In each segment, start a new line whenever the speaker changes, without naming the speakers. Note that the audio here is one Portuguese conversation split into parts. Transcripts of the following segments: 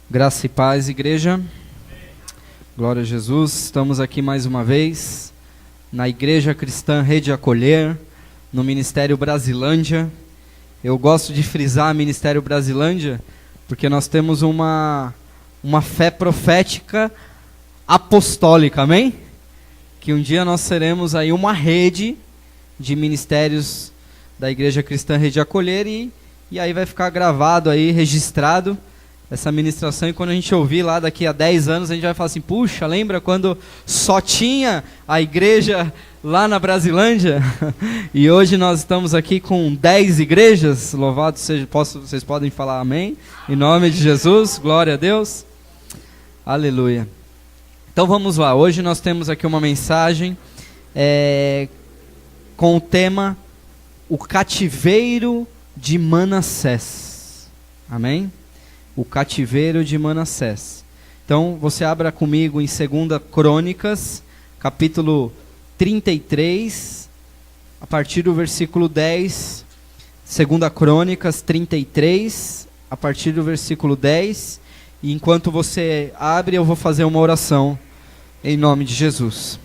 Graça e paz, igreja. Glória a Jesus. Estamos aqui mais uma vez na Igreja Cristã Rede Acolher, no Ministério Brasilândia. Eu gosto de frisar Ministério Brasilândia porque nós temos uma fé profética apostólica, amém? Que um dia nós seremos aí uma rede de ministérios da Igreja Cristã Rede Acolher e aí vai ficar gravado aí, registrado essa ministração, e quando a gente ouvir lá daqui a 10 anos, a gente vai falar assim: puxa, lembra quando só tinha a igreja lá na Brasilândia? E hoje nós estamos aqui com 10 igrejas, louvado seja, vocês podem falar amém? Em nome de Jesus, glória a Deus, aleluia. Então vamos lá, hoje nós temos aqui uma mensagem com o tema O Cativeiro de Manassés, amém? O cativeiro de Manassés. Então, você abra comigo em 2 Crônicas, capítulo 33, a partir do versículo 10. 2 Crônicas 33, a partir do versículo 10. E enquanto você abre, eu vou fazer uma oração em nome de Jesus.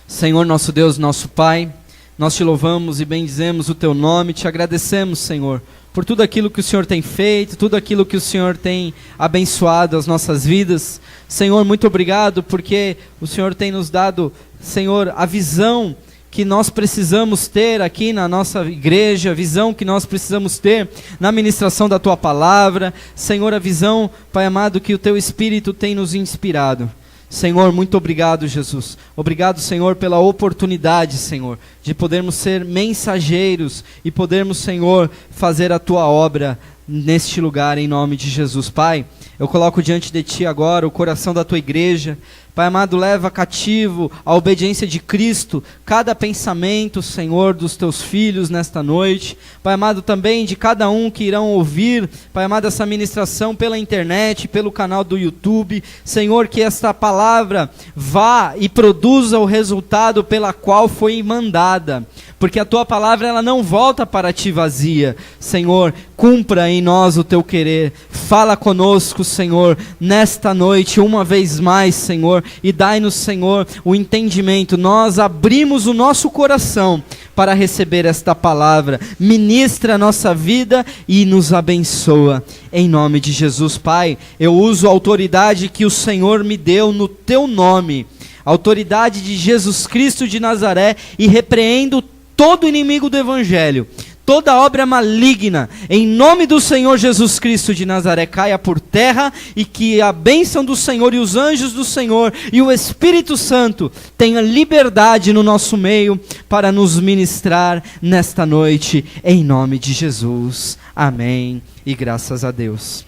Senhor, nosso Deus, nosso Pai, nós te louvamos e bendizemos o teu nome, te agradecemos, Senhor, por tudo aquilo que o Senhor tem feito, tudo aquilo que o Senhor tem abençoado as nossas vidas. Senhor, muito obrigado porque o Senhor tem nos dado, Senhor, a visão que nós precisamos ter aqui na nossa igreja, a visão que nós precisamos ter na ministração da tua palavra. Senhor, a visão, Pai amado, que o teu Espírito tem nos inspirado. Senhor, muito obrigado, Jesus. Obrigado, Senhor, pela oportunidade, Senhor, de podermos ser mensageiros e podermos, Senhor, fazer a tua obra neste lugar, em nome de Jesus. Pai, eu coloco diante de ti agora o coração da tua igreja. Pai amado, leva cativo a obediência de Cristo cada pensamento, Senhor, dos teus filhos nesta noite. Pai amado, também de cada um que irão ouvir, Pai amado, essa ministração pela internet, pelo canal do YouTube. Senhor, que esta palavra vá e produza o resultado pela qual foi mandada. Porque a tua palavra, ela não volta para ti vazia. Senhor, cumpra em nós o teu querer. Fala conosco, Senhor, nesta noite, uma vez mais, Senhor, e dai-nos, Senhor, o entendimento. Nós abrimos o nosso coração para receber esta palavra. Ministra a nossa vida e nos abençoa. Em nome de Jesus, Pai, eu uso a autoridade que o Senhor me deu no teu nome, a autoridade de Jesus Cristo de Nazaré, e repreendo todo inimigo do Evangelho, toda obra maligna, em nome do Senhor Jesus Cristo de Nazaré, caia por terra, e que a bênção do Senhor e os anjos do Senhor e o Espírito Santo tenha liberdade no nosso meio para nos ministrar nesta noite, em nome de Jesus. Amém. E graças a Deus.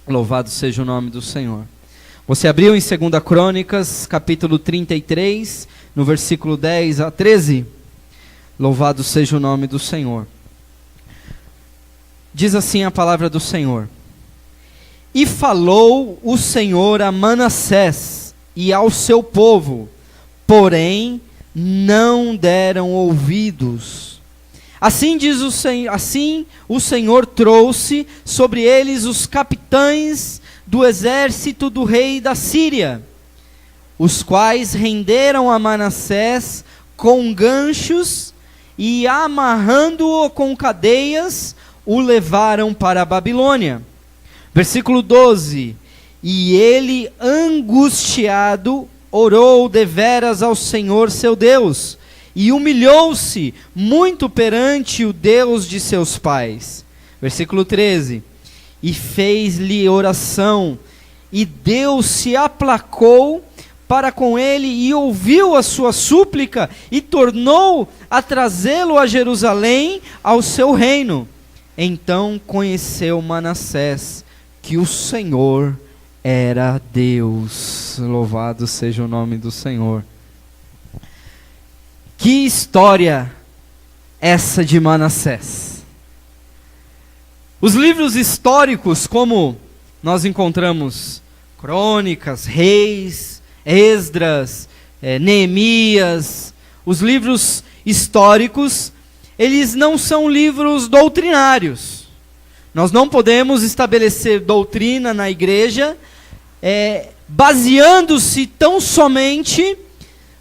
Louvado seja o nome do Senhor. Você abriu em 2 Crônicas, capítulo 33, no versículo 10 a 13. Louvado seja o nome do Senhor. Diz assim a palavra do Senhor: E falou o Senhor a Manassés e ao seu povo, porém não deram ouvidos. Assim diz o Senhor, assim o Senhor trouxe sobre eles os capitães do exército do rei da Síria, os quais renderam a Manassés com ganchos e, amarrando-o com cadeias, o levaram para a Babilônia. Versículo 12: E ele, angustiado, orou deveras ao Senhor seu Deus, e humilhou-se muito perante o Deus de seus pais. Versículo 13: E fez-lhe oração, e Deus se aplacou para com ele, e ouviu a sua súplica, e tornou a trazê-lo a Jerusalém, ao seu reino. Então conheceu Manassés que o Senhor era Deus. Louvado seja o nome do Senhor. Que história essa de Manassés! Os livros históricos, como nós encontramos Crônicas, Reis, Esdras, Neemias, os livros históricos, eles não são livros doutrinários. Nós não podemos estabelecer doutrina na igreja baseando-se tão somente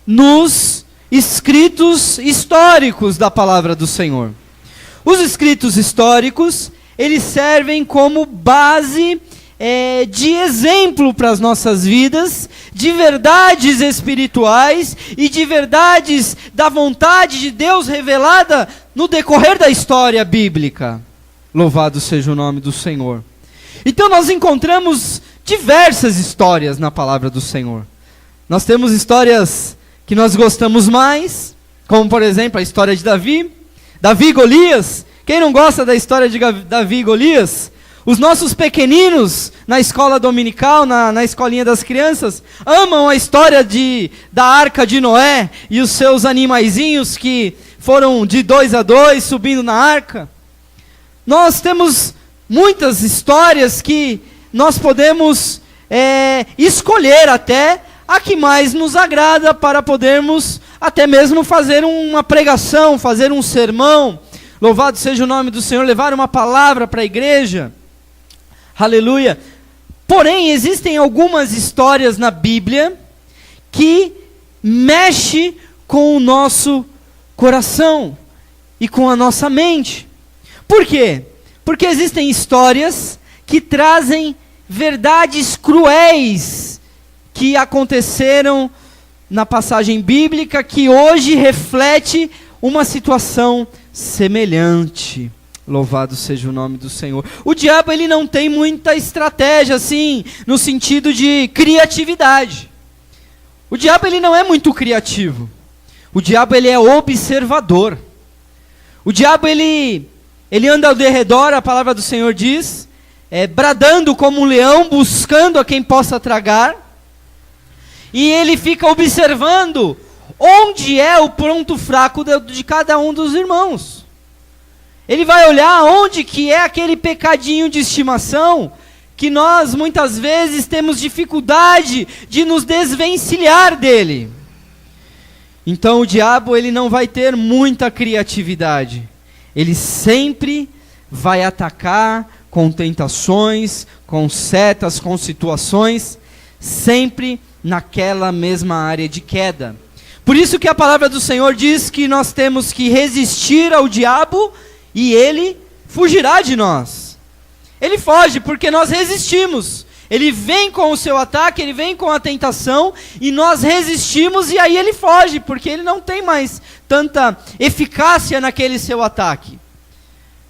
nos escritos históricos da palavra do Senhor. Os escritos históricos, eles servem como base de exemplo para as nossas vidas, de verdades espirituais e de verdades da vontade de Deus revelada no decorrer da história bíblica. Louvado seja o nome do Senhor. Então nós encontramos diversas histórias na palavra do Senhor. Nós temos histórias que nós gostamos mais, como por exemplo a história de Davi e Golias. Quem não gosta da história de Davi e Golias? Os nossos pequeninos na escola dominical, na escolinha das crianças, amam a história da arca de Noé e os seus animaizinhos que foram de 2 a 2 subindo na arca. Nós temos muitas histórias que nós podemos escolher até a que mais nos agrada para podermos até mesmo fazer uma pregação, fazer um sermão. Louvado seja o nome do Senhor, levar uma palavra para a igreja. Aleluia. Porém, existem algumas histórias na Bíblia que mexem com o nosso coração e com a nossa mente. Por quê? Porque existem histórias que trazem verdades cruéis que aconteceram na passagem bíblica, que hoje reflete uma situação semelhante. Louvado seja o nome do Senhor. O diabo, ele não tem muita estratégia, assim, no sentido de criatividade. O diabo, ele não é muito criativo. O diabo, ele é observador. O diabo, ele anda ao derredor, a palavra do Senhor diz, bradando como um leão, buscando a quem possa tragar. E ele fica observando onde é o ponto fraco de cada um dos irmãos. Ele vai olhar onde que é aquele pecadinho de estimação que nós muitas vezes temos dificuldade de nos desvencilhar dele. Então o diabo, ele não vai ter muita criatividade. Ele sempre vai atacar com tentações, com setas, com situações, sempre naquela mesma área de queda. Por isso que a palavra do Senhor diz que nós temos que resistir ao diabo e ele fugirá de nós. Ele foge porque nós resistimos. Ele vem com o seu ataque, ele vem com a tentação e nós resistimos e aí ele foge, porque ele não tem mais tanta eficácia naquele seu ataque.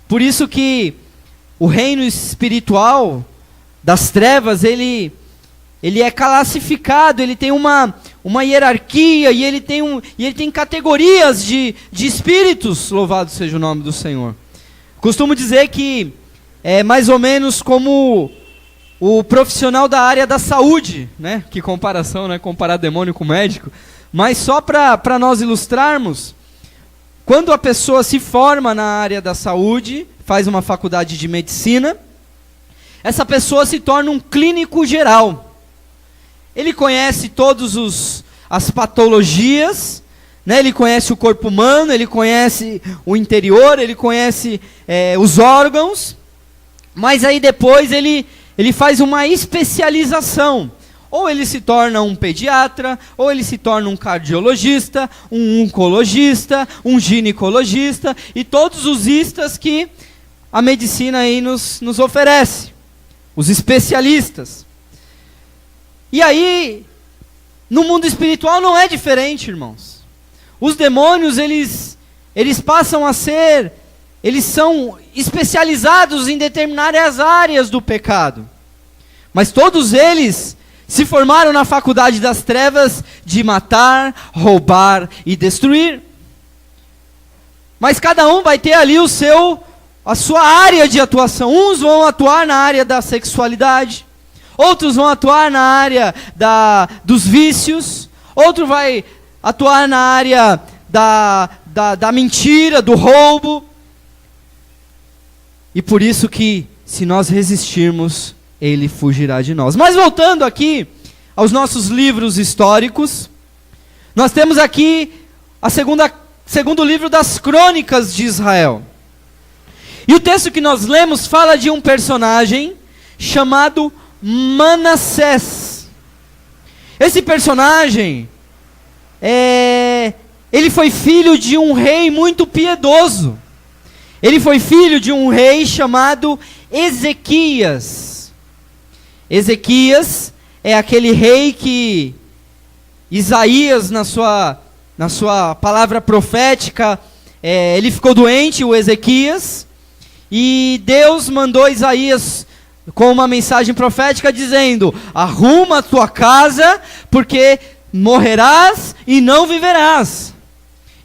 Por isso que o reino espiritual das trevas, ele é classificado, ele tem uma hierarquia e ele tem categorias de espíritos. Louvado seja o nome do Senhor. Costumo dizer que é mais ou menos como o profissional da área da saúde, né? Que comparação, né? Comparar demônio com médico. Mas só para nós ilustrarmos, quando a pessoa se forma na área da saúde, faz uma faculdade de medicina, essa pessoa se torna um clínico geral. Ele conhece todas as patologias, né? Ele conhece o corpo humano, ele conhece o interior, ele conhece os órgãos, mas aí depois ele faz uma especialização. Ou ele se torna um pediatra, ou ele se torna um cardiologista, um oncologista, um ginecologista, e todos os istas que a medicina aí nos oferece. Os especialistas. E aí, no mundo espiritual não é diferente, irmãos. Os demônios, eles passam a ser, eles são especializados em determinadas áreas do pecado. Mas todos eles se formaram na faculdade das trevas de matar, roubar e destruir. Mas cada um vai ter ali a sua área de atuação. Uns vão atuar na área da sexualidade, outros vão atuar na área dos vícios, outro vai atuar na área da mentira, do roubo. E por isso que, se nós resistirmos, ele fugirá de nós. Mas voltando aqui aos nossos livros históricos, nós temos aqui segundo livro das Crônicas de Israel. E o texto que nós lemos fala de um personagem chamado Manassés. Esse personagem, ele foi filho de um rei muito piedoso. Ele foi filho de um rei chamado Ezequias. Ezequias é aquele rei que Isaías, na sua palavra profética, ele ficou doente, o Ezequias, e Deus mandou Isaías com uma mensagem profética dizendo: arruma a tua casa, porque morrerás e não viverás.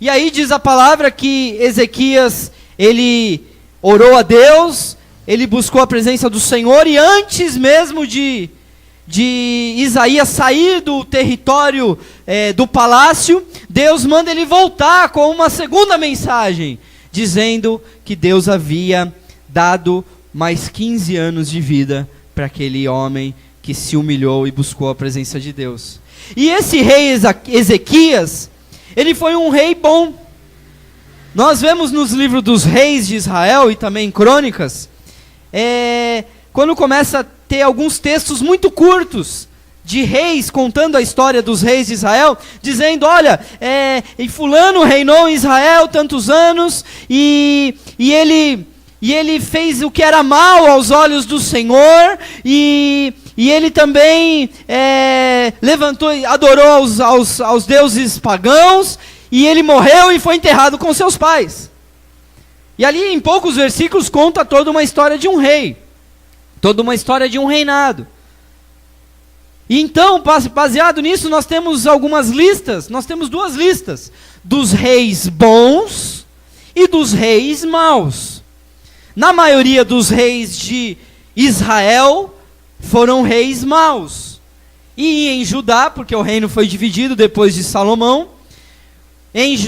E aí diz a palavra que Ezequias, ele orou a Deus, ele buscou a presença do Senhor, e antes mesmo de Isaías sair do território do palácio, Deus manda ele voltar com uma segunda mensagem, dizendo que Deus havia dado mais 15 anos de vida para aquele homem que se humilhou e buscou a presença de Deus. E esse rei Ezequias, ele foi um rei bom. Nós vemos nos livros dos reis de Israel e também em Crônicas, quando começa a ter alguns textos muito curtos de reis contando a história dos reis de Israel, dizendo: olha, e fulano reinou em Israel tantos anos, e ele fez o que era mal aos olhos do Senhor, e ele também levantou e adorou aos deuses pagãos, e ele morreu e foi enterrado com seus pais. E ali em poucos versículos conta toda uma história de um rei, toda uma história de um reinado. E então, baseado nisso, nós temos algumas listas, nós temos duas listas, dos reis bons e dos reis maus. Na maioria dos reis de Israel, foram reis maus. E em Judá, porque o reino foi dividido depois de Salomão,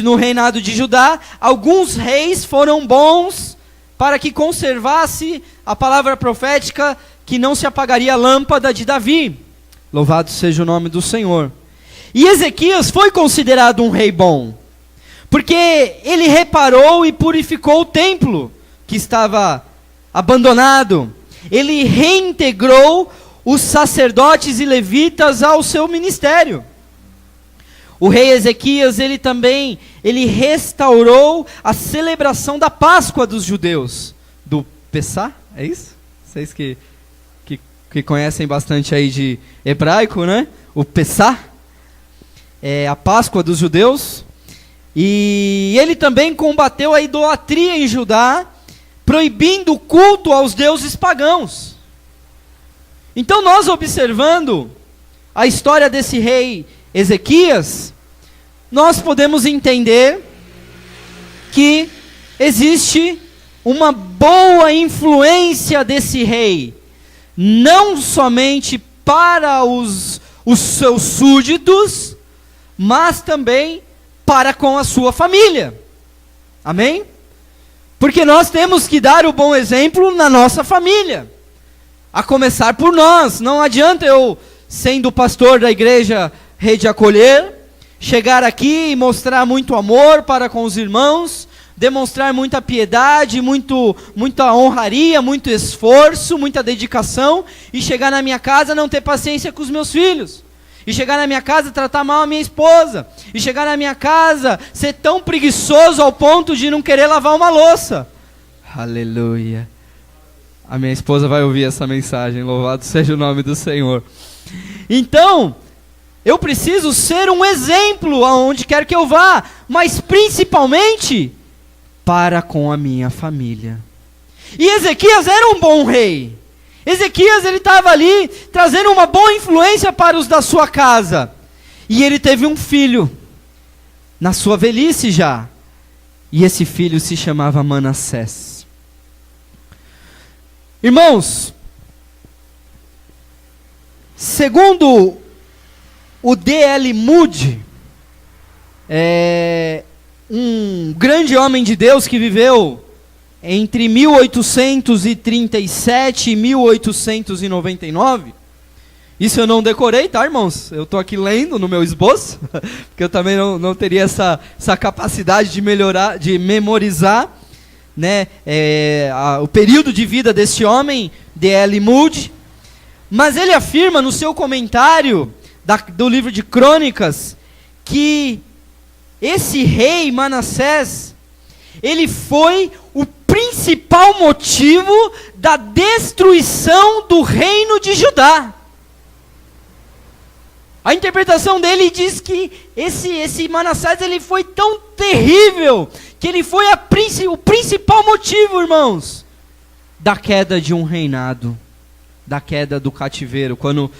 no reinado de Judá, alguns reis foram bons para que conservasse a palavra profética que não se apagaria a lâmpada de Davi. Louvado seja o nome do Senhor. E Ezequias foi considerado um rei bom, porque ele reparou e purificou o templo que estava abandonado. Ele reintegrou os sacerdotes e levitas ao seu ministério. O rei Ezequias, ele restaurou a celebração da Páscoa dos judeus. Do Pessá, é isso? Vocês que conhecem bastante aí de hebraico, né? O Pessá, é a Páscoa dos judeus. E ele também combateu a idolatria em Judá, proibindo o culto aos deuses pagãos. Então nós, observando a história desse rei Ezequias, nós podemos entender que existe uma boa influência desse rei, não somente para os seus súditos, mas também para com a sua família. Amém? Porque nós temos que dar o bom exemplo na nossa família, a começar por nós. Não adianta eu, sendo pastor da igreja Rede Acolher, chegar aqui e mostrar muito amor para com os irmãos, demonstrar muita piedade, muita honraria, muito esforço, muita dedicação, e chegar na minha casa não ter paciência com os meus filhos, e chegar na minha casa tratar mal a minha esposa, e chegar na minha casa ser tão preguiçoso ao ponto de não querer lavar uma louça. Aleluia. A minha esposa vai ouvir essa mensagem, louvado seja o nome do Senhor. Então, eu preciso ser um exemplo aonde quer que eu vá, mas principalmente para com a minha família. E Ezequias era um bom rei. Ezequias, ele estava ali trazendo uma boa influência para os da sua casa. E ele teve um filho, na sua velhice já. E esse filho se chamava Manassés. Irmãos, segundo o D.L. Moody, um grande homem de Deus que viveu entre 1837 e 1899. Isso eu não decorei, tá, irmãos? Eu estou aqui lendo no meu esboço, porque eu também não teria essa capacidade de memorizar. né, o período de vida desse homem, D.L. Moody, mas ele afirma no seu comentário do livro de Crônicas que esse rei Manassés, ele foi o principal motivo da destruição do reino de Judá. A interpretação dele diz que esse Manassés, ele foi tão terrível, que ele foi o principal motivo, irmãos, da queda de um reinado, da queda do cativeiro, quando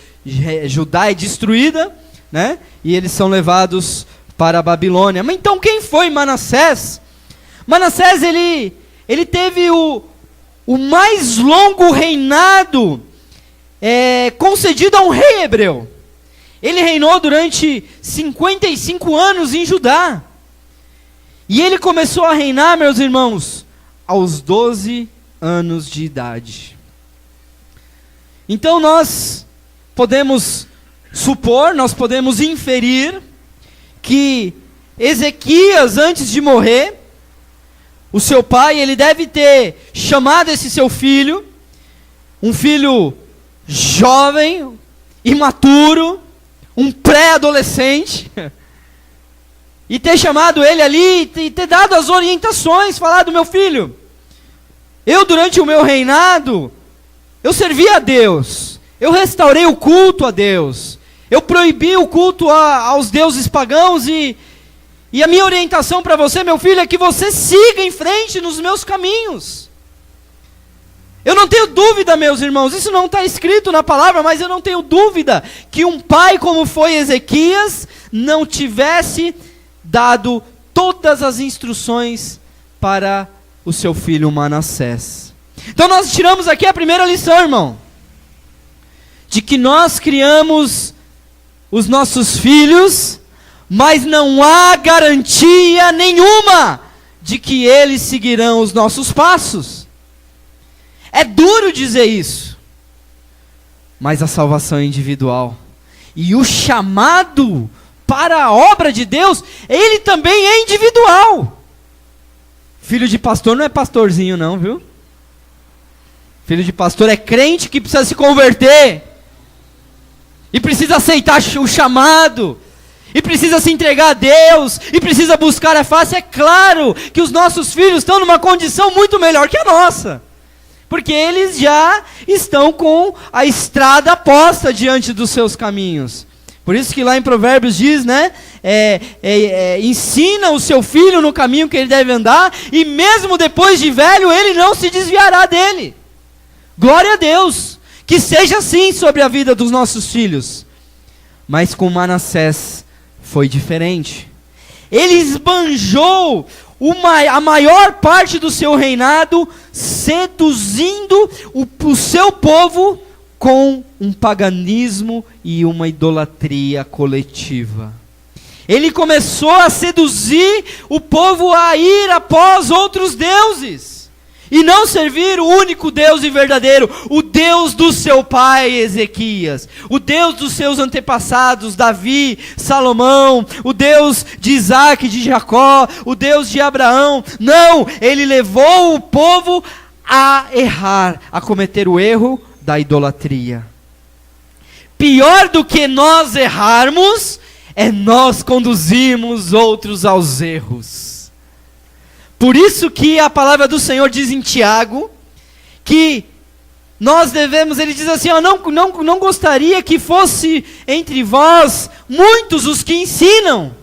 Judá é destruída, né, e eles são levados para a Babilônia. Mas então quem foi Manassés? Manassés, ele teve o mais longo reinado concedido a um rei hebreu. Ele reinou durante 55 anos em Judá. E ele começou a reinar, meus irmãos, aos 12 anos de idade. Então nós podemos supor, nós podemos inferir que Ezequias, antes de morrer, o seu pai, ele deve ter chamado esse seu filho, um filho jovem, imaturo, um pré-adolescente, e ter chamado ele ali e ter dado as orientações, falado: meu filho, eu durante o meu reinado, eu servi a Deus, eu restaurei o culto a Deus, eu proibi o culto aos deuses pagãos, e a minha orientação para você, meu filho, é que você siga em frente nos meus caminhos. Eu não tenho dúvida, meus irmãos, isso não está escrito na palavra, mas eu não tenho dúvida que um pai como foi Ezequias não tivesse dado todas as instruções para o seu filho Manassés. Então nós tiramos aqui a primeira lição, irmão, de que nós criamos os nossos filhos, mas não há garantia nenhuma de que eles seguirão os nossos passos. É duro dizer isso, mas a salvação é individual. E o chamado para a obra de Deus, ele também é individual. Filho de pastor não é pastorzinho não, viu? Filho de pastor é crente que precisa se converter, e precisa aceitar o chamado, e precisa se entregar a Deus, e precisa buscar a face. É claro que os nossos filhos estão numa condição muito melhor que a nossa, porque eles já estão com a estrada posta diante dos seus caminhos. Por isso que lá em Provérbios diz, né, ensina o seu filho no caminho que ele deve andar, e mesmo depois de velho, ele não se desviará dele. Glória a Deus, que seja assim sobre a vida dos nossos filhos. Mas com Manassés foi diferente. Ele esbanjou a maior parte do seu reinado, seduzindo o seu povo com um paganismo e uma idolatria coletiva. Ele começou a seduzir o povo a ir após outros deuses, e não servir o único Deus e verdadeiro, o Deus do seu pai Ezequias, o Deus dos seus antepassados, Davi, Salomão, o Deus de Isaac, de Jacó, o Deus de Abraão. Não, ele levou o povo a errar, a cometer o erro da idolatria. Pior do que nós errarmos, é nós conduzirmos outros aos erros. Por isso que a palavra do Senhor diz em Tiago, que nós devemos, ele diz assim, não gostaria que fosse entre vós muitos os que ensinam,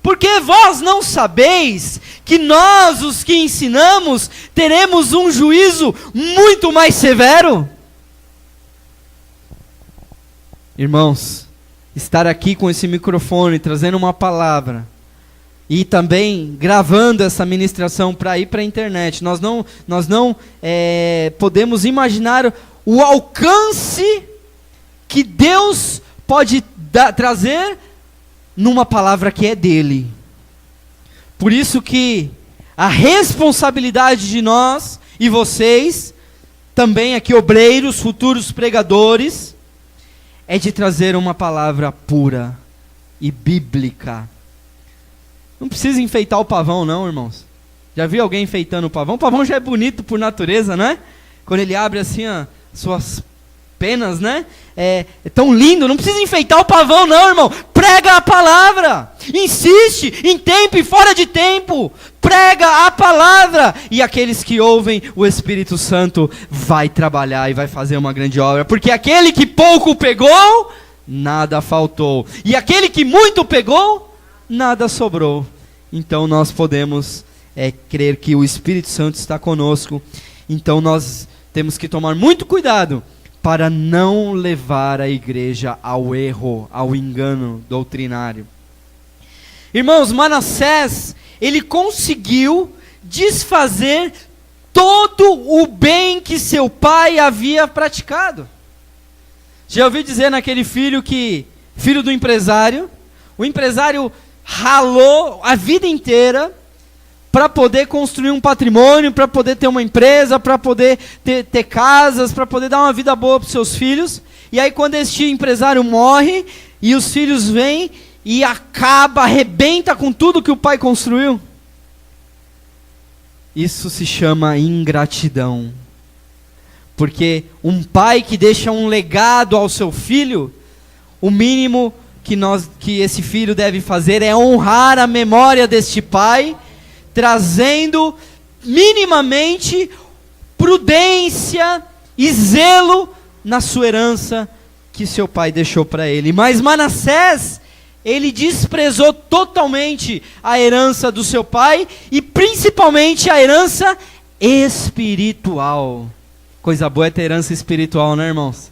porque vós não sabeis que nós, os que ensinamos, teremos um juízo muito mais severo? Irmãos, estar aqui com esse microfone, trazendo uma palavra, e também gravando essa ministração para ir para a internet, nós não podemos imaginar o alcance que Deus pode trazer numa palavra que é dele. Por isso que a responsabilidade de nós e vocês, também aqui obreiros, futuros pregadores, é de trazer uma palavra pura e bíblica. Não precisa enfeitar o pavão não, irmãos. Já viu alguém enfeitando o pavão? O pavão já é bonito por natureza, né? Quando ele abre assim suas penas, né? É tão lindo, não precisa enfeitar o pavão não, irmão. Prega a palavra, insiste, em tempo e fora de tempo. Prega a palavra. E aqueles que ouvem, o Espírito Santo vai trabalhar e vai fazer uma grande obra. Porque aquele que pouco pegou, nada faltou. E aquele que muito pegou, nada sobrou. Então nós podemos crer que o Espírito Santo está conosco. Então nós temos que tomar muito cuidado para não levar a igreja ao erro, ao engano doutrinário. Irmãos, Manassés, ele conseguiu desfazer todo o bem que seu pai havia praticado. Já ouviu dizer naquele filho do empresário, o empresário ralou a vida inteira para poder construir um patrimônio, para poder ter uma empresa, para poder ter casas, para poder dar uma vida boa para os seus filhos. E aí quando este empresário morre, e os filhos vêm, e arrebenta com tudo que o pai construiu. Isso se chama ingratidão. Porque um pai que deixa um legado ao seu filho, o mínimo que esse filho deve fazer é honrar a memória deste pai, trazendo minimamente prudência e zelo na sua herança que seu pai deixou para ele. Mas Manassés, ele desprezou totalmente a herança do seu pai e principalmente a herança espiritual. Coisa boa é ter herança espiritual, né, irmãos?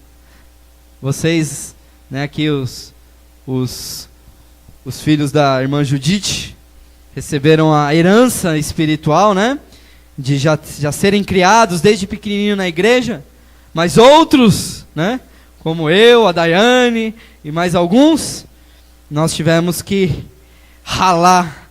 Vocês, né, aqui os filhos da irmã Judite, receberam a herança espiritual, né? De já serem criados desde pequenininho na igreja. Mas outros, né? Como eu, a Daiane e mais alguns, nós tivemos que ralar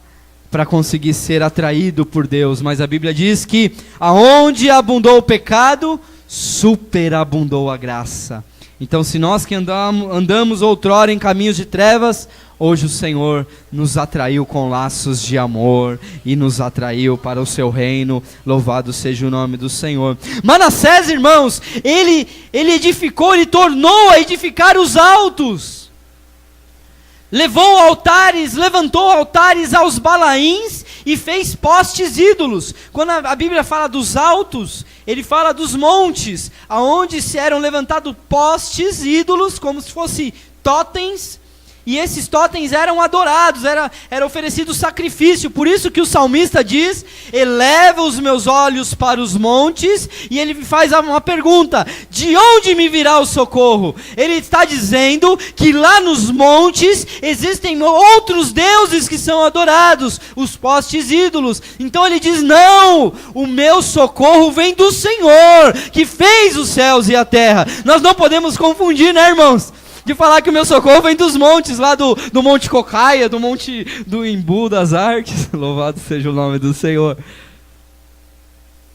para conseguir ser atraído por Deus. Mas a Bíblia diz que aonde abundou o pecado, superabundou a graça. Então, se nós que andamos outrora em caminhos de trevas, hoje o Senhor nos atraiu com laços de amor e nos atraiu para o seu reino. Louvado seja o nome do Senhor. Manassés, irmãos, ele tornou a edificar os altos. Levantou altares aos Balaíns e fez postes ídolos. Quando a Bíblia fala dos altos, ele fala dos montes, aonde se eram levantados postes ídolos, como se fossem totens, e esses totens eram adorados, era oferecido sacrifício. Por isso que o salmista diz: eleva os meus olhos para os montes, e ele faz uma pergunta: de onde me virá o socorro? Ele está dizendo que lá nos montes existem outros deuses que são adorados, os postes ídolos. Então ele diz: não, o meu socorro vem do Senhor, que fez os céus e a terra. Nós não podemos confundir, né, irmãos? De falar que o meu socorro vem dos montes, lá do Monte Cocaia, do Monte do Imbu das Artes. Louvado seja o nome do Senhor.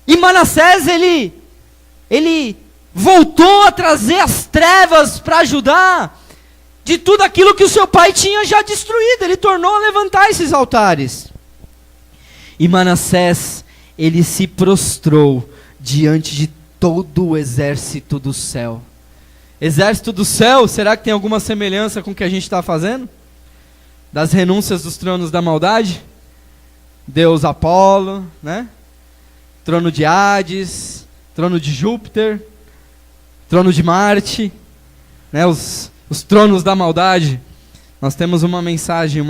E Manassés, ele voltou a trazer as trevas para Judá, de tudo aquilo que o seu pai tinha já destruído. Ele tornou a levantar esses altares. E Manassés, ele se prostrou diante de todo o exército do céu. Exército do céu, será que tem alguma semelhança com o que a gente está fazendo? Das renúncias dos tronos da maldade? Deus Apolo, né? Trono de Hades, trono de Júpiter, trono de Marte, né? Os tronos da maldade. Nós temos uma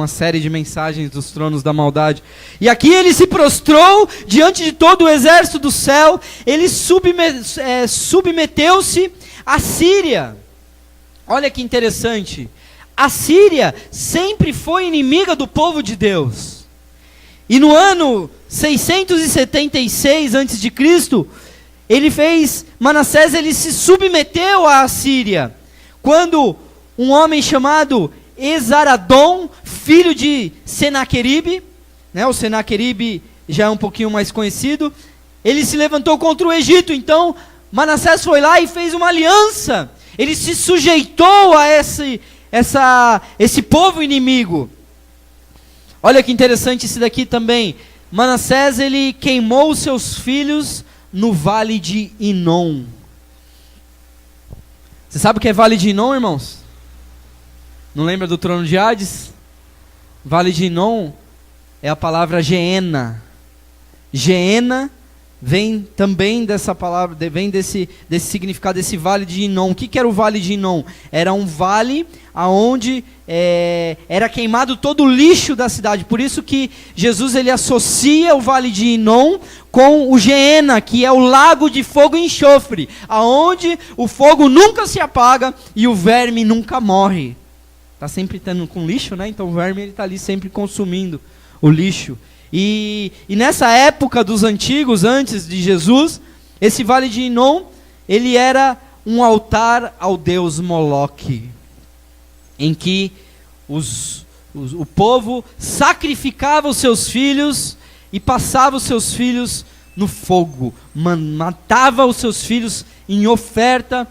série de mensagens dos tronos da maldade. E aqui ele se prostrou diante de todo o exército do céu, ele submeteu-se à Síria. Olha que interessante. A Síria sempre foi inimiga do povo de Deus. E no ano 676 a.C., Manassés ele se submeteu à Síria, quando um homem chamado Esaradom, filho de Senaqueribe, né, o Senaqueribe já é um pouquinho mais conhecido, ele se levantou contra o Egito. Então Manassés foi lá e fez uma aliança, ele se sujeitou a esse povo inimigo. Olha que interessante isso daqui também, Manassés, ele queimou seus filhos no vale de Inom. Você sabe o que é vale de Inom, irmãos? Não lembra do trono de Hades? Vale de Inom é a palavra Geena. Geena vem também dessa palavra, vem desse significado, desse vale de Inom. O que era o vale de Inom? Era um vale onde era queimado todo o lixo da cidade. Por isso que Jesus ele associa o vale de Inom com o Geena, que é o lago de fogo e enxofre, aonde o fogo nunca se apaga e o verme nunca morre. Está sempre tendo com lixo, né? Então o verme está ali sempre consumindo o lixo. E nessa época dos antigos, antes de Jesus, esse vale de Inom, ele era um altar ao deus Moloque, em que o povo sacrificava os seus filhos e passava os seus filhos no fogo, matava os seus filhos em oferta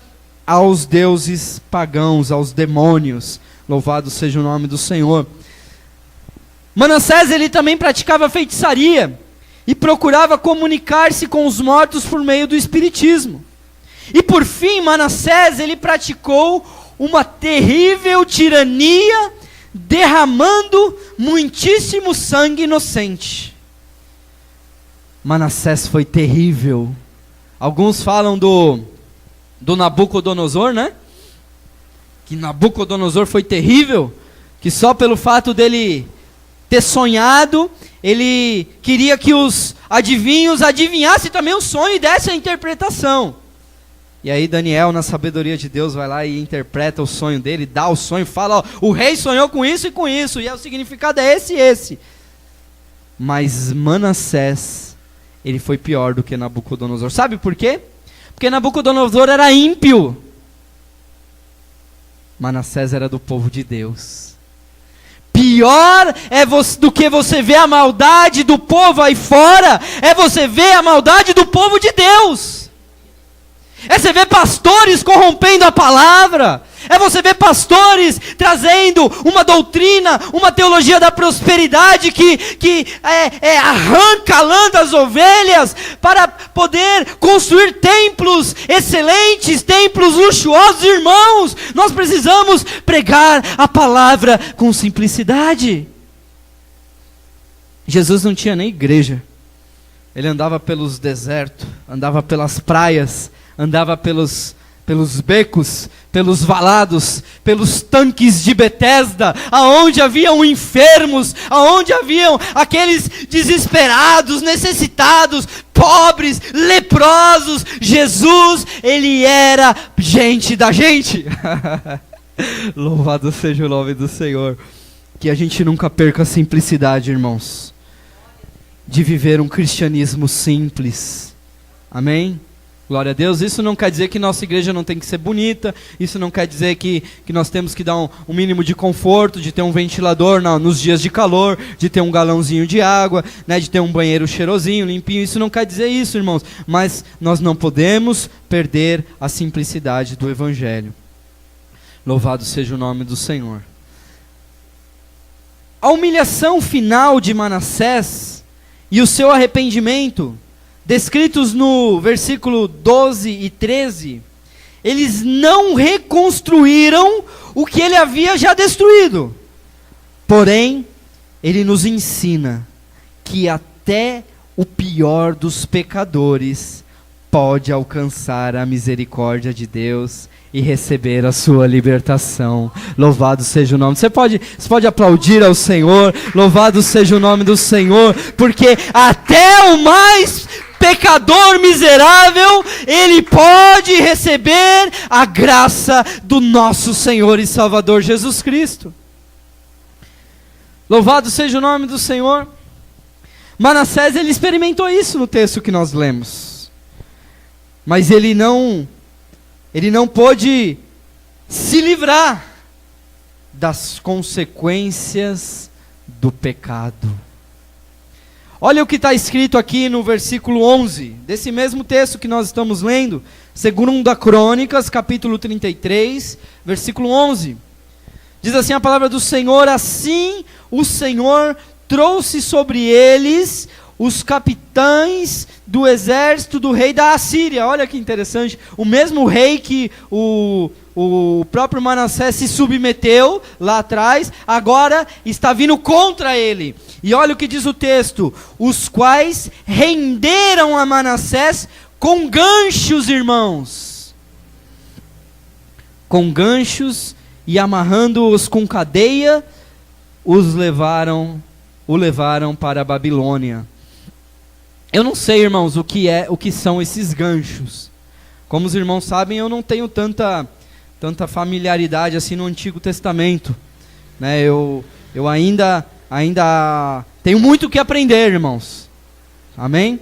aos deuses pagãos, aos demônios. Louvado seja o nome do Senhor. Manassés, ele também praticava feitiçaria e procurava comunicar-se com os mortos por meio do espiritismo. E por fim, Manassés, ele praticou uma terrível tirania, derramando muitíssimo sangue inocente. Manassés foi terrível. Alguns falam do Nabucodonosor, né? Que Nabucodonosor foi terrível, que só pelo fato dele ter sonhado, ele queria que os adivinhos adivinhassem também o sonho e dessem a interpretação. E aí Daniel, na sabedoria de Deus, vai lá e interpreta o sonho dele, dá o sonho, fala, ó, o rei sonhou com isso, e o significado é esse e esse. Mas Manassés, ele foi pior do que Nabucodonosor. Sabe por quê? Porque Nabucodonosor era ímpio. Manassés era do povo de Deus. Pior do que você ver a maldade do povo aí fora, é você ver a maldade do povo de Deus. É você ver pastores corrompendo a palavra. É você ver pastores trazendo uma doutrina, uma teologia da prosperidade que arranca a lã das ovelhas para poder construir templos excelentes, templos luxuosos. Irmãos, nós precisamos pregar a palavra com simplicidade. Jesus não tinha nem igreja. Ele andava pelos desertos, andava pelas praias, andava pelos becos, pelos valados, pelos tanques de Betesda, aonde haviam enfermos, aonde haviam aqueles desesperados, necessitados, pobres, leprosos. Jesus, ele era gente da gente. Louvado seja o nome do Senhor. Que a gente nunca perca a simplicidade, irmãos, de viver um cristianismo simples. Amém? Glória a Deus. Isso não quer dizer que nossa igreja não tem que ser bonita, isso não quer dizer que nós temos que dar um mínimo de conforto, de ter um ventilador nos dias de calor, de ter um galãozinho de água, né, de ter um banheiro cheirosinho, limpinho. Isso não quer dizer isso, irmãos, mas nós não podemos perder a simplicidade do Evangelho. Louvado seja o nome do Senhor. A humilhação final de Manassés e o seu arrependimento, descritos no versículo 12 e 13, eles não reconstruíram o que ele havia já destruído. Porém, ele nos ensina que até o pior dos pecadores pode alcançar a misericórdia de Deus e receber a sua libertação. Louvado seja o nome. Você pode aplaudir ao Senhor. Louvado seja o nome do Senhor, porque até o mais pecador miserável, ele pode receber a graça do nosso Senhor e Salvador Jesus Cristo. Louvado seja o nome do Senhor. Manassés, ele experimentou isso no texto que nós lemos, mas ele não pôde se livrar das consequências do pecado. Olha o que está escrito aqui no versículo 11, desse mesmo texto que nós estamos lendo, 2 Crônicas, capítulo 33, versículo 11. Diz assim a palavra do Senhor: assim o Senhor trouxe sobre eles os capitães do exército do rei da Assíria. Olha que interessante. O mesmo rei que o próprio Manassés se submeteu lá atrás, agora está vindo contra ele. E olha o que diz o texto: os quais renderam a Manassés com ganchos, irmãos. Com ganchos, e amarrando-os com cadeia, o levaram para a Babilônia. Eu não sei, irmãos, o que são esses ganchos. Como os irmãos sabem, eu não tenho tanta familiaridade assim no Antigo Testamento, né? Eu ainda tenho muito o que aprender, irmãos. Amém?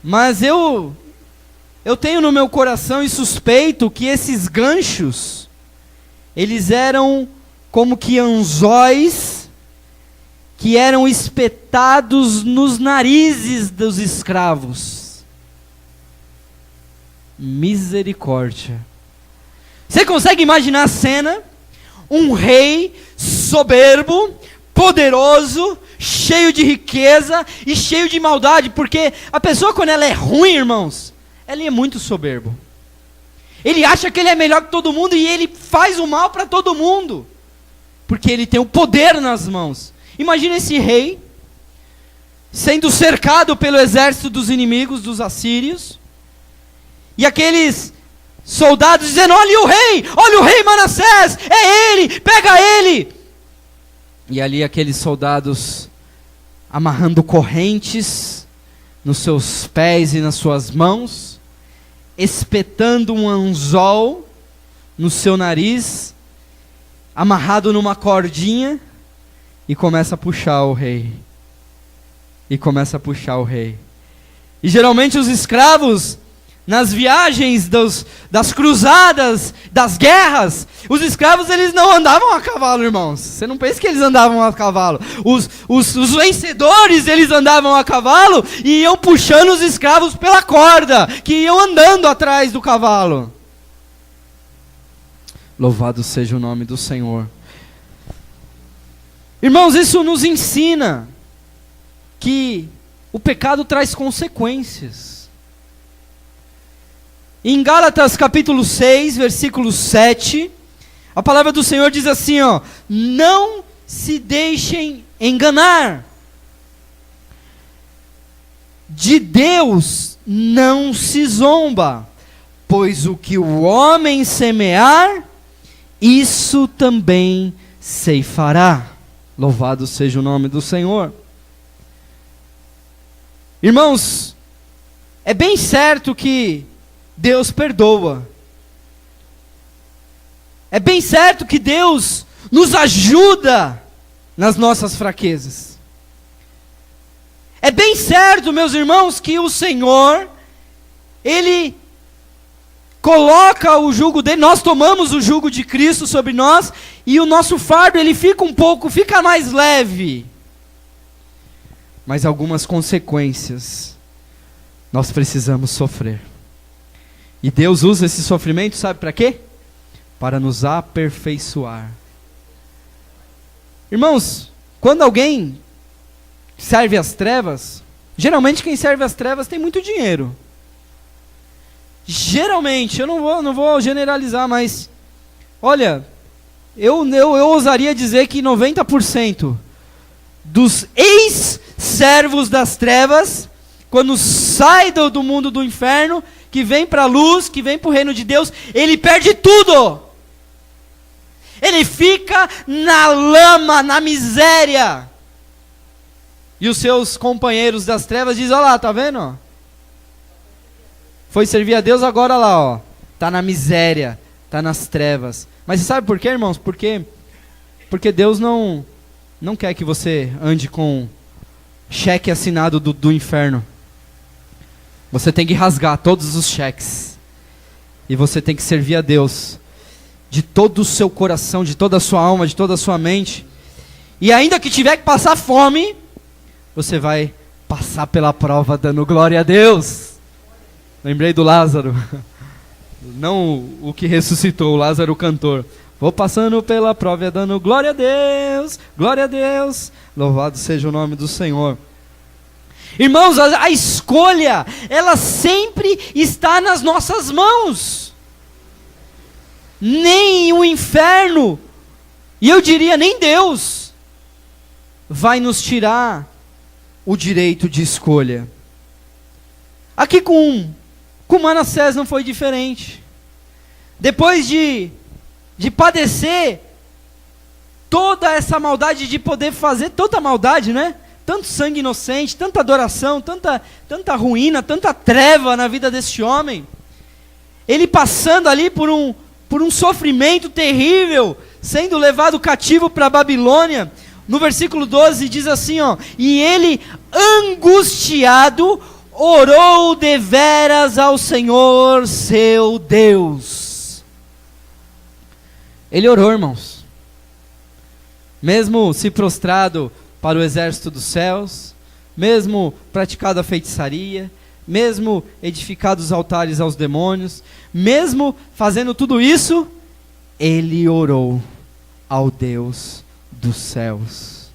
Mas eu tenho no meu coração e suspeito que esses ganchos, eles eram como que anzóis que eram espetados nos narizes dos escravos. Misericórdia. Você consegue imaginar a cena? Um rei soberbo, poderoso, cheio de riqueza e cheio de maldade, porque a pessoa, quando ela é ruim, irmãos, ela é muito soberbo. Ele acha que ele é melhor que todo mundo e ele faz o mal para todo mundo, porque ele tem o poder nas mãos. Imagina esse rei sendo cercado pelo exército dos inimigos, dos assírios, e aqueles soldados dizendo: olha o rei Manassés, é ele, pega ele. E ali aqueles soldados amarrando correntes nos seus pés e nas suas mãos, espetando um anzol no seu nariz, amarrado numa cordinha, e começa a puxar o rei. E geralmente os escravos, nas viagens das cruzadas, das guerras, os escravos, eles não andavam a cavalo, irmãos. Você não pensa que eles andavam a cavalo. Os vencedores, eles andavam a cavalo e iam puxando os escravos pela corda, que iam andando atrás do cavalo. Louvado seja o nome do Senhor. Irmãos, isso nos ensina que o pecado traz consequências. Em Gálatas capítulo 6, versículo 7, a palavra do Senhor diz assim, ó: não se deixem enganar. De Deus não se zomba, pois o que o homem semear, isso também ceifará. Louvado seja o nome do Senhor. Irmãos, é bem certo que Deus perdoa. É bem certo que Deus nos ajuda nas nossas fraquezas. É bem certo, meus irmãos, que o Senhor, Ele coloca o jugo dele, nós tomamos o jugo de Cristo sobre nós, e o nosso fardo, ele fica mais leve. Mas algumas consequências nós precisamos sofrer. E Deus usa esse sofrimento, sabe para quê? Para nos aperfeiçoar. Irmãos, quando alguém serve às trevas, geralmente quem serve às trevas tem muito dinheiro. Geralmente, eu não vou generalizar, mas olha, eu ousaria dizer que 90% dos ex-servos das trevas, quando sai do mundo do inferno, que vem para a luz, que vem para o reino de Deus, ele perde tudo. Ele fica na lama, na miséria. E os seus companheiros das trevas dizem: olha lá, tá vendo? Foi servir a Deus, agora lá, ó, tá na miséria, tá nas trevas. Mas você sabe por quê, irmãos? Porque Deus não quer que você ande com cheque assinado do inferno. Você tem que rasgar todos os cheques. E você tem que servir a Deus de todo o seu coração, de toda a sua alma, de toda a sua mente. E ainda que tiver que passar fome, você vai passar pela prova dando glória a Deus. Lembrei do Lázaro. Não o que ressuscitou, o Lázaro o cantor. Vou passando pela prova dando glória a Deus, glória a Deus. Louvado seja o nome do Senhor. Irmãos, a escolha, ela sempre está nas nossas mãos. Nem o inferno, e eu diria nem Deus, vai nos tirar o direito de escolha. Aqui com Manassés não foi diferente. Depois de padecer toda essa maldade, de poder fazer tanta maldade, né? Tanto sangue inocente, tanta adoração, tanta ruína, tanta treva na vida desse homem. Ele passando ali por um sofrimento terrível, sendo levado cativo para a Babilônia. No versículo 12 diz assim, ó: e ele, angustiado, orou deveras ao Senhor seu Deus. Ele orou, irmãos. Mesmo se prostrado para o exército dos céus, mesmo praticado a feitiçaria, mesmo edificado os altares aos demônios, mesmo fazendo tudo isso, ele orou ao Deus dos céus.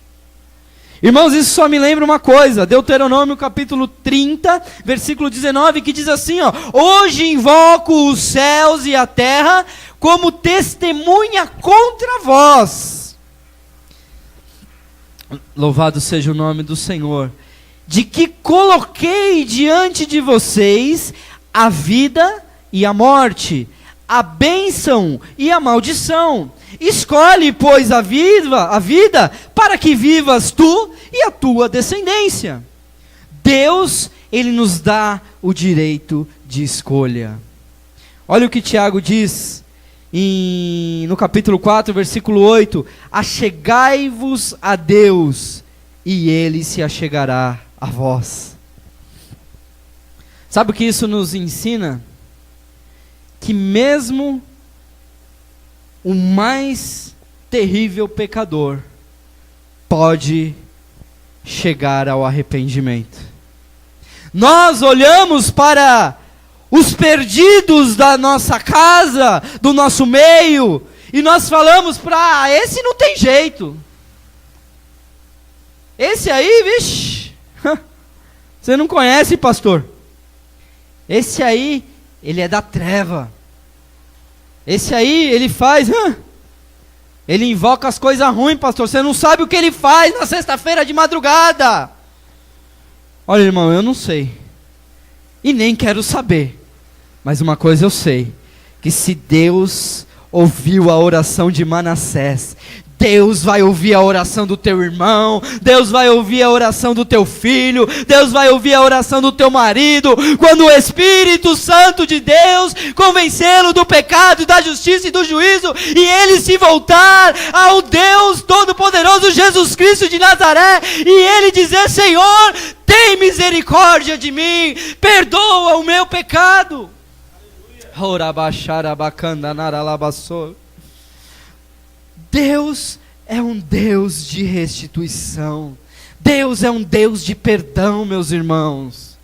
Irmãos, isso só me lembra uma coisa, Deuteronômio capítulo 30, versículo 19, que diz assim, ó: hoje invoco os céus e a terra como testemunha contra vós. Louvado seja o nome do Senhor, de que coloquei diante de vocês a vida e a morte, a bênção e a maldição. Escolhe, pois, a vida, para que vivas tu e a tua descendência. Deus, ele nos dá o direito de escolha. Olha o que Tiago diz no capítulo 4, versículo 8: achegai-vos a Deus, e ele se achegará a vós. Sabe o que isso nos ensina? Que mesmo o mais terrível pecador pode chegar ao arrependimento. Nós olhamos para os perdidos da nossa casa, do nosso meio, e nós falamos para esse não tem jeito. Esse aí, vixe, você não conhece, pastor. Esse aí, ele é da treva. Esse aí, ele faz, ele invoca as coisas ruins, pastor. Você não sabe o que ele faz na sexta-feira de madrugada. Olha, irmão, eu não sei. E nem quero saber. Mas uma coisa eu sei, que se Deus ouviu a oração de Manassés, Deus vai ouvir a oração do teu irmão, Deus vai ouvir a oração do teu filho, Deus vai ouvir a oração do teu marido, quando o Espírito Santo de Deus convencê-lo do pecado, da justiça e do juízo, e ele se voltar ao Deus Todo-Poderoso Jesus Cristo de Nazaré, e ele dizer: Senhor, tem misericórdia de mim, perdoa o meu pecado. Deus é um Deus de restituição. Deus é um Deus de perdão, meus irmãos.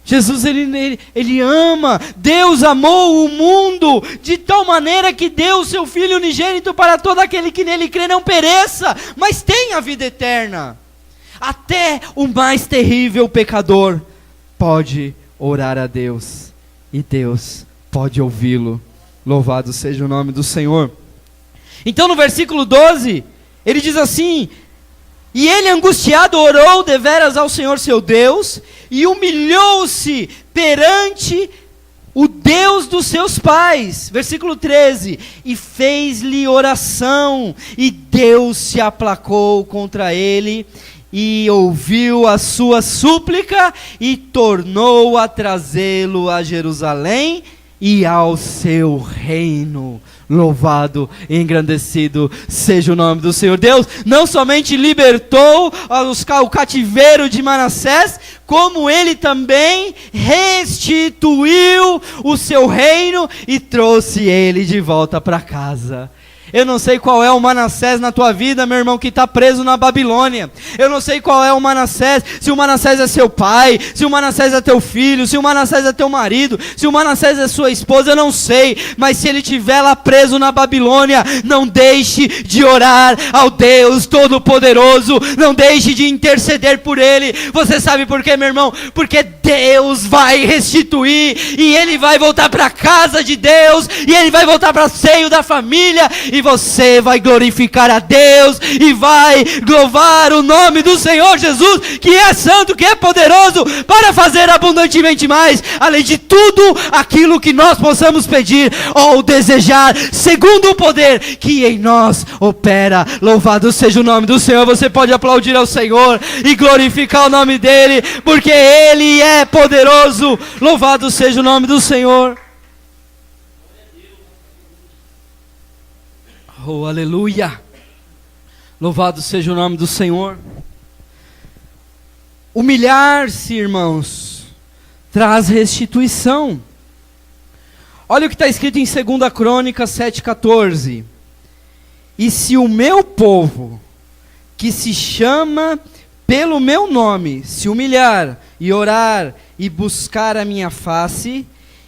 Jesus, ele ama. Deus amou o mundo de tal maneira que deu o seu Filho unigênito para todo aquele que nele crê não pereça, mas tenha a vida eterna. Até o mais terrível pecador pode orar a Deus, e Deus pode ouvi-lo. Louvado seja o nome do Senhor. Então no versículo 12, ele diz assim: e ele angustiado orou deveras ao Senhor seu Deus, e humilhou-se perante o Deus dos seus pais. Versículo 13, e fez-lhe oração, e Deus se aplacou contra ele, e ouviu a sua súplica, e tornou a trazê-lo a Jerusalém, e ao seu reino. Louvado e engrandecido seja o nome do Senhor. Deus não somente libertou o cativeiro de Manassés, como ele também restituiu o seu reino e trouxe ele de volta para casa. Eu não sei qual é o Manassés na tua vida, meu irmão, que está preso na Babilônia. Eu não sei qual é o Manassés, se o Manassés é seu pai, se o Manassés é teu filho, se o Manassés é teu marido, se o Manassés é sua esposa, eu não sei. Mas se ele estiver lá preso na Babilônia, não deixe de orar ao Deus Todo-Poderoso, não deixe de interceder por ele. Você sabe por quê, meu irmão? Porque Deus vai restituir, e ele vai voltar para a casa de Deus, e ele vai voltar para o seio da família, e você vai glorificar a Deus e vai louvar o nome do Senhor Jesus, que é santo, que é poderoso para fazer abundantemente mais, além de tudo aquilo que nós possamos pedir ou desejar, segundo o poder que em nós opera. Louvado seja o nome do Senhor. Você pode aplaudir ao Senhor e glorificar o nome dele, porque ele é poderoso. Louvado seja o nome do Senhor. Oh, aleluia! Louvado seja o nome do Senhor. Humilhar-se, irmãos, traz restituição. Olha o que está escrito em 2 Crônicas 7,14. E se o meu povo, que se chama pelo meu nome, se humilhar e orar e buscar a minha face,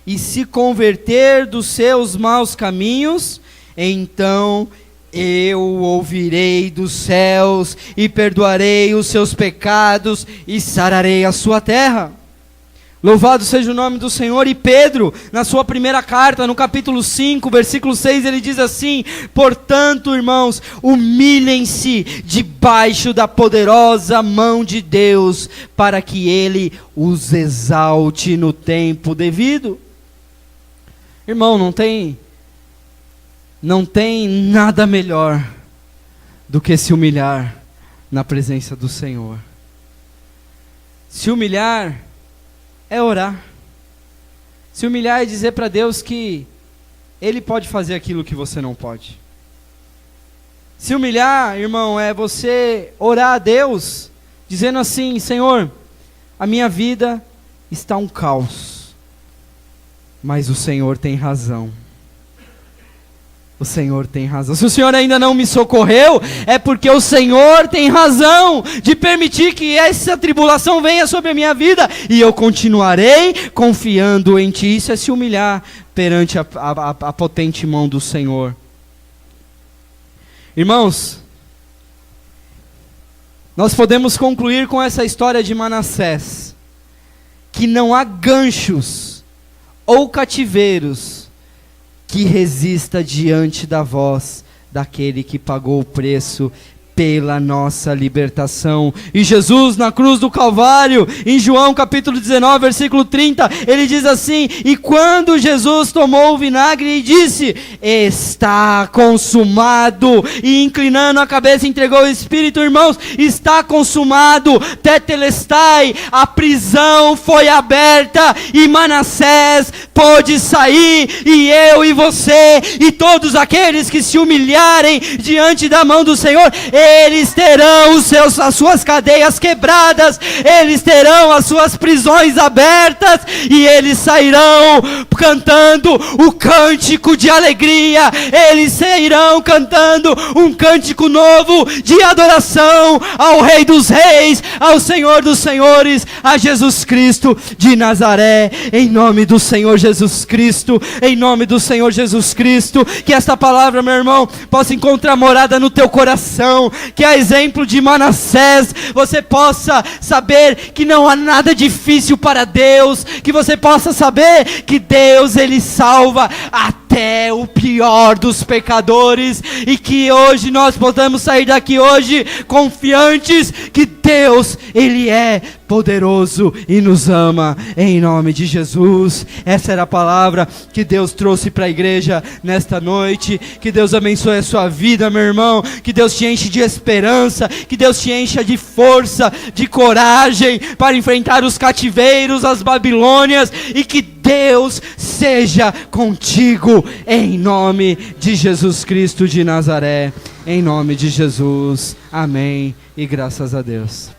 e se converter dos seus maus caminhos, então eu ouvirei dos céus e perdoarei os seus pecados e sararei a sua terra. Louvado seja o nome do Senhor. E Pedro, na sua primeira carta, no capítulo 5, versículo 6, ele diz assim: portanto, irmãos, humilhem-se debaixo da poderosa mão de Deus, para que ele os exalte no tempo devido. Irmão, não tem nada melhor do que se humilhar na presença do Senhor. Se humilhar é orar. Se humilhar é dizer para Deus que Ele pode fazer aquilo que você não pode. Se humilhar, irmão, é você orar a Deus, dizendo assim: Senhor, a minha vida está um caos, mas o Senhor tem razão. O Senhor tem razão. Se o Senhor ainda não me socorreu, é porque o Senhor tem razão de permitir que essa tribulação venha sobre a minha vida, e eu continuarei confiando em Ti. Isso é se humilhar perante a potente mão do Senhor. Irmãos, nós podemos concluir com essa história de Manassés, que não há ganchos ou cativeiros que resista diante da voz daquele que pagou o preço pela nossa libertação. E Jesus na cruz do Calvário, em João capítulo 19, versículo 30, ele diz assim: e quando Jesus tomou o vinagre e disse: está consumado, e inclinando a cabeça entregou o Espírito. Irmãos, está consumado, tetelestai, a prisão foi aberta, e Manassés pôde sair, e eu e você, e todos aqueles que se humilharem diante da mão do Senhor, eles terão as suas cadeias quebradas, eles terão as suas prisões abertas, e eles sairão cantando o cântico de alegria, eles sairão cantando um cântico novo de adoração ao Rei dos Reis, ao Senhor dos Senhores, a Jesus Cristo de Nazaré. Em nome do Senhor Jesus Cristo, em nome do Senhor Jesus Cristo, que esta palavra, meu irmão, possa encontrar morada no teu coração, que a exemplo de Manassés, você possa saber que não há nada difícil para Deus, que você possa saber que Deus, Ele salva até o pior dos pecadores, e que hoje nós podemos sair daqui hoje confiantes que Deus, Ele é poderoso e nos ama, em nome de Jesus. Essa era a palavra que Deus trouxe para a igreja nesta noite. Que Deus abençoe a sua vida, meu irmão, que Deus te enche de esperança, que Deus te encha de força, de coragem para enfrentar os cativeiros, as Babilônias, e que Deus seja contigo, em nome de Jesus Cristo de Nazaré, em nome de Jesus, amém, e graças a Deus.